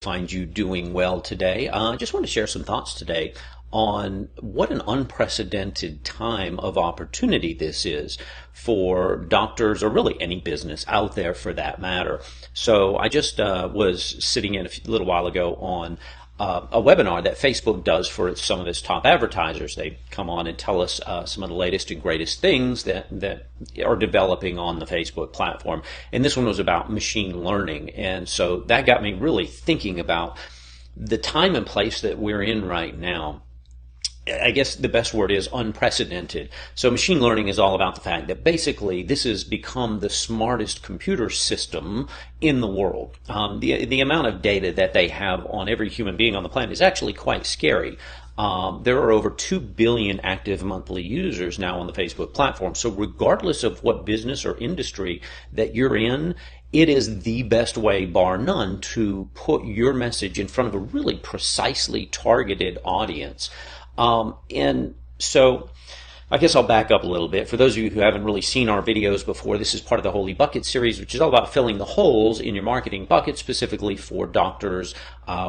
Find you doing well today. I just want to share some thoughts today on what an unprecedented time of opportunity this is for doctors or really any business out there for that matter. So I just was sitting in a little while ago on a webinar that Facebook does for some of its top advertisers. They come on and tell us some of the latest and greatest things that are developing on the Facebook platform. And this one was about machine learning. And so that got me really thinking about the time and place that we're in right now. I guess the best word is unprecedented. So machine learning is all about the fact that basically this has become the smartest computer system in the world. The amount of data that they have on every human being on the planet is actually quite scary. There are over 2 billion active monthly users now on the Facebook platform. So regardless of what business or industry that you're in, it is the best way, bar none, to put your message in front of a really precisely targeted audience. And so I guess I'll back up a little bit. For those of you who haven't really seen our videos before, this is part of the Holy Bucket series, which is all about filling the holes in your marketing bucket, specifically for doctors.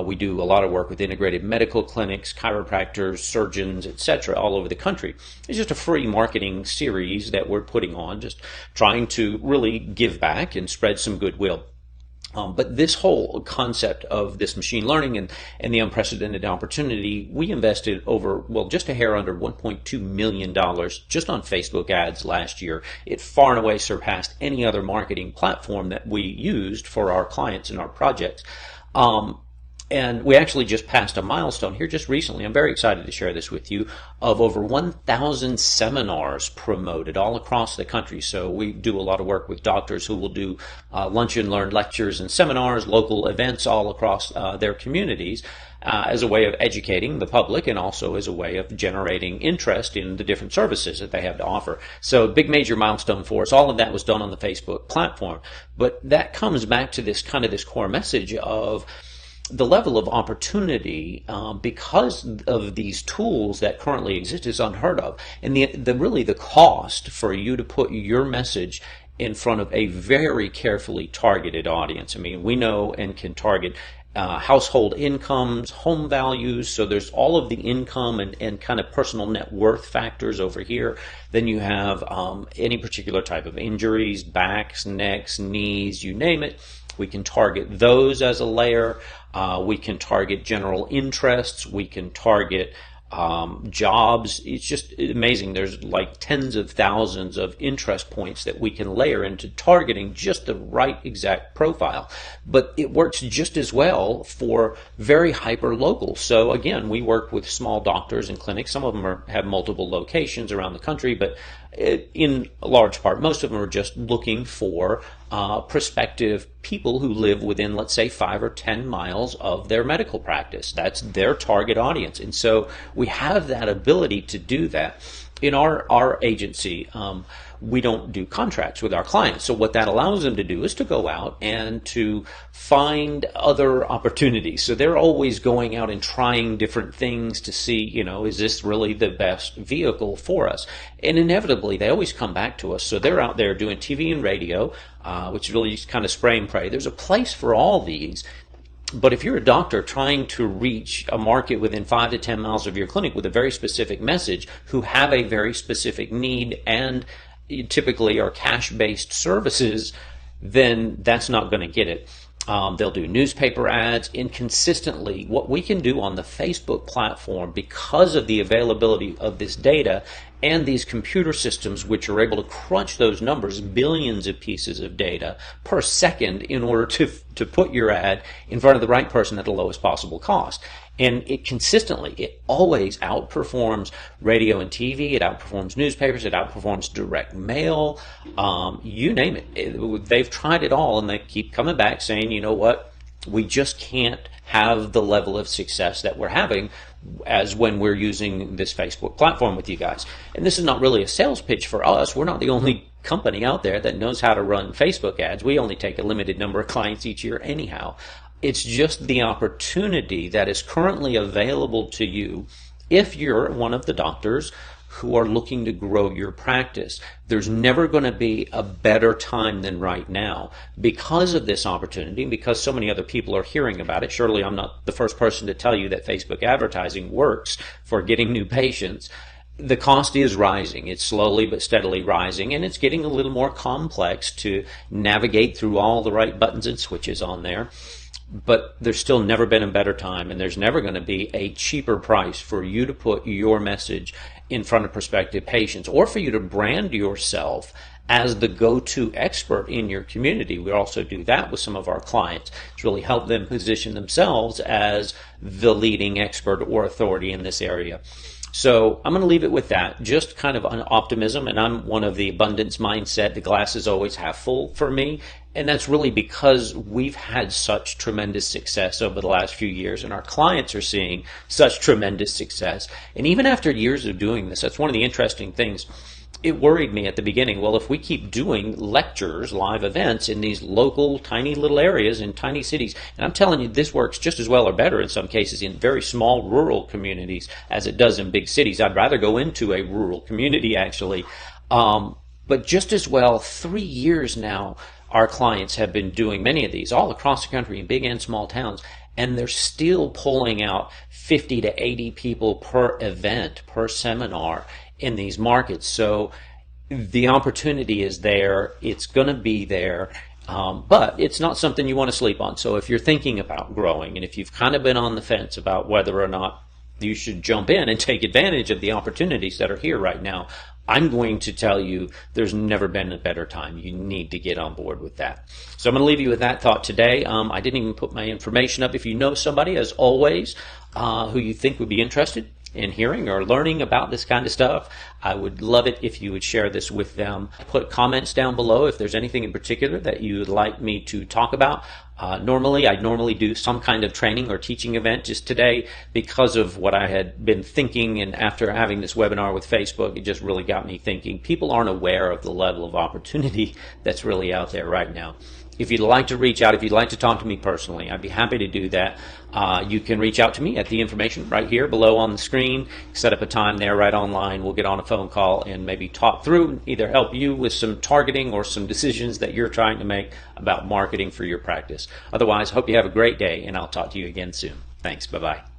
We do a lot of work with integrated medical clinics, chiropractors, surgeons, etc., all over the country. It's just a free marketing series that we're putting on, just trying to really give back and spread some goodwill. But this whole concept of this machine learning and the unprecedented opportunity, we invested over, well, just a hair under $1.2 million just on Facebook ads last year. It far and away surpassed any other marketing platform that we used for our clients and our projects. And we actually just passed a milestone here just recently. I'm very excited to share this with you, of over 1,000 seminars promoted all across the country. So we do a lot of work with doctors who will do lunch and learn lectures and seminars, local events all across their communities as a way of educating the public and also as a way of generating interest in the different services that they have to offer. So big major milestone for us. All of that was done on the Facebook platform. But that comes back to this kind of this core message of the level of opportunity because of these tools that currently exist is unheard of. And really the cost for you to put your message in front of a very carefully targeted audience. I mean, we know and can target household incomes, home values, so there's all of the income and kind of personal net worth factors over here. Then you have any particular type of injuries, backs, necks, knees, you name it. We can target those as a layer. We can target general interests. We can target jobs. It's just amazing. There's like tens of thousands of interest points that we can layer into targeting just the right exact profile. But it works just as well for very hyper local. So again, we work with small doctors and clinics. Some of them have multiple locations around the country, but in a large part, most of them are just looking for prospective people who live within, let's say, 5 or 10 miles of their medical practice. That's their target audience. And so we have that ability to do that. In our agency, we don't do contracts with our clients. So what that allows them to do is to go out and to find other opportunities. So they're always going out and trying different things to see, is this really the best vehicle for us? And inevitably, they always come back to us. So they're out there doing TV and radio, which is really just kind of spray and pray. There's a place for all these. But if you're a doctor trying to reach a market within 5 to 10 miles of your clinic with a very specific message, who have a very specific need and typically are cash-based services, then that's not going to get it. They'll do newspaper ads, and consistently what we can do on the Facebook platform, because of the availability of this data and these computer systems which are able to crunch those numbers, billions of pieces of data per second, in order to put your ad in front of the right person at the lowest possible cost. And it always outperforms radio and TV, it outperforms newspapers, it outperforms direct mail, you name it. They've tried it all, and they keep coming back saying, you know what, we just can't have the level of success that we're having as when we're using this Facebook platform with you guys. And this is not really a sales pitch for us. We're not the only company out there that knows how to run Facebook ads. We only take a limited number of clients each year anyhow. It's just the opportunity that is currently available to you if you're one of the doctors who are looking to grow your practice. There's never going to be a better time than right now because of this opportunity, and because so many other people are hearing about it. Surely I'm not the first person to tell you that Facebook advertising works for getting new patients. The cost is rising. It's slowly but steadily rising, and it's getting a little more complex to navigate through all the right buttons and switches on there. But there's still never been a better time, and there's never going to be a cheaper price for you to put your message in front of prospective patients, or for you to brand yourself as the go-to expert in your community. We also do that with some of our clients to really help them position themselves as the leading expert or authority in this area. So I'm going to leave it with that, just kind of an optimism, and I'm one of the abundance mindset. The glass is always half full for me, and that's really because we've had such tremendous success over the last few years, and our clients are seeing such tremendous success. And even after years of doing this, that's one of the interesting things. It worried me at the beginning. Well, if we keep doing lectures, live events in these local, tiny little areas in tiny cities, and I'm telling you, this works just as well or better in some cases in very small rural communities as it does in big cities. I'd rather go into a rural community, actually. But just as well, 3 years now, our clients have been doing many of these all across the country in big and small towns, and they're still pulling out 50 to 80 people per event, per seminar in these markets. So the opportunity is there. It's going to be there. But it's not something you want to sleep on. So if you're thinking about growing, and if you've kind of been on the fence about whether or not you should jump in and take advantage of the opportunities that are here right now, I'm going to tell you there's never been a better time. You need to get on board with that. So I'm going to leave you with that thought today. I didn't even put my information up. If you know somebody, as always, who you think would be interested in hearing or learning about this kind of stuff, I would love it if you would share this with them. Put comments down below if there's anything in particular that you'd like me to talk about. I normally do some kind of training or teaching event. Just today, because of what I had been thinking, and after having this webinar with Facebook, it just really got me thinking. People aren't aware of the level of opportunity that's really out there right now. If you'd like to reach out, if you'd like to talk to me personally, I'd be happy to do that. You can reach out to me at the information right here below on the screen. Set up a time there right online. We'll get on a phone call and maybe talk through, either help you with some targeting or some decisions that you're trying to make about marketing for your practice. Otherwise, hope you have a great day, and I'll talk to you again soon. Thanks. Bye-bye.